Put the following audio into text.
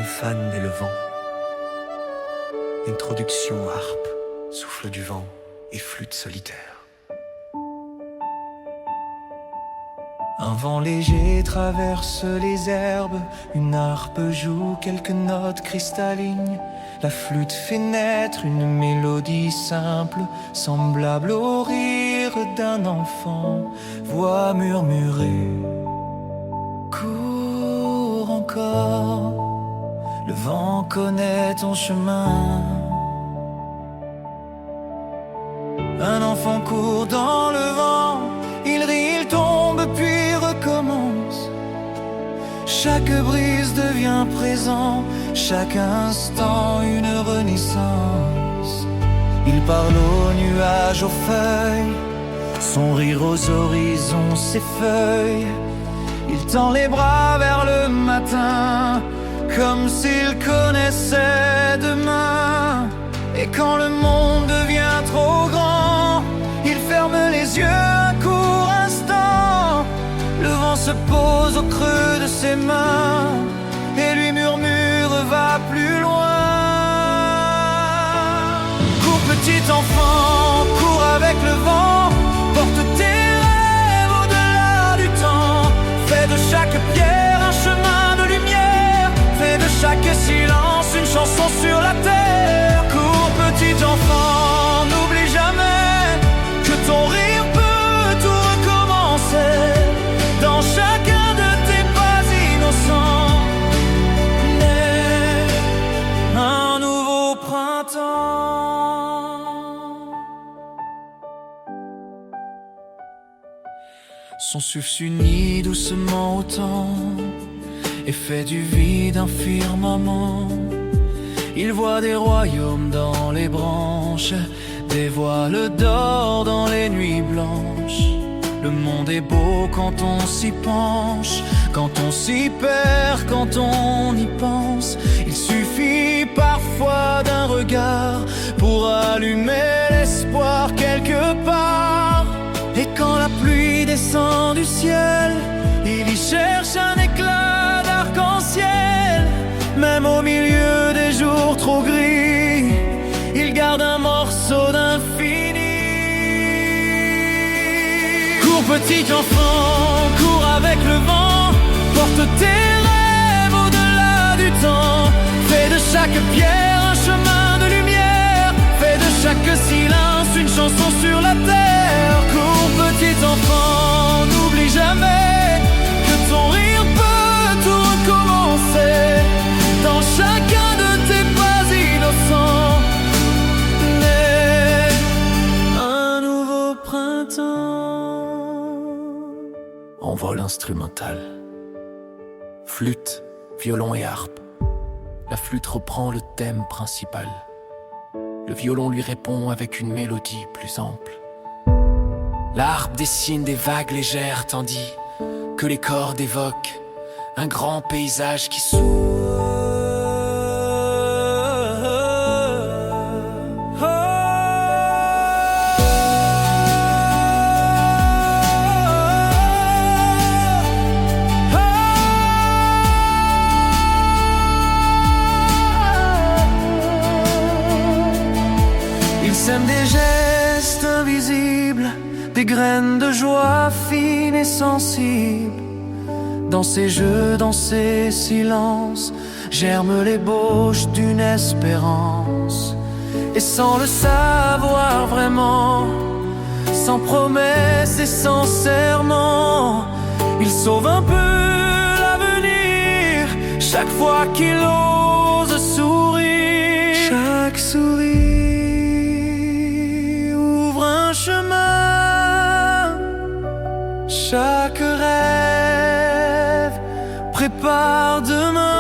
fan des levants. Introduction harpe, souffle du vent et flûte solitaire. Un vent léger traverse les herbes, une harpe joue quelques notes cristallines. La flûte fait naître une mélodie simple, semblable au rire d'un enfant. Voix murmurée, cours encore, le vent connaît ton chemin. Un enfant court dans le vent, il rit, il tombe puis recommence. Chaque brise devient présent, chaque instant une renaissance. Il parle aux nuages, aux feuilles, son rire aux horizons s'effeuille. Il tend les bras vers le matin, comme s'il connaissait demain. Et quand le monde devient trop grand, il ferme les yeux un court instant. Le vent se pose au creux de ses mains et lui murmure, va plus loin. Cours petit enfant, cours avec le vent, porte tes rêves au-delà du temps. Fais de chaque pierre un chemin de lumière, fais de chaque silence une chanson sur la terre. Cours petit enfant, n'oublie jamais que ton rire peut tout recommencer. Dans chacun de tes pas innocents naît un nouveau printemps. Son souffle s'unit doucement au temps et fait du vide un firmament. Il voit des royaumes dans les branches, des voiles d'or dans les nuits blanches. Le monde est beau quand on s'y penche, quand on s'y perd, quand on y pense. Il suffit parfois d'un regard pour allumer l'espoir quelque part. Et quand la pluie descend du ciel, il y cherche un éclat d'arc-en-ciel. Même au milieu des jours trop gris, il garde un morceau d'infini. Cours petit enfant, cours avec le vent, porte tes rêves au-delà du temps. Fais de chaque pierre un chemin de lumière, fais de chaque silence une chanson sur la terre. Cours petit enfant, n'oublie jamais que ton rire peut tout recommencer. Dans chacun de tes pas innocents naît un nouveau printemps. En vol instrumental, flûte, violon et harpe. La flûte reprend le thème principal. Le violon lui répond avec une mélodie plus ample. La harpe dessine des vagues légères tandis que les cordes évoquent un grand paysage qui s'ouvre. Il sème des gestes invisibles, des graines de joie fines et sensibles. Dans ces jeux, dans ces silences, germent l'ébauche d'une espérance. Et sans le savoir vraiment, sans promesse et sans serment, il sauve un peu l'avenir chaque fois qu'il ose sourire. Chaque sourire ouvre un chemin, chaque rêve prépare demain.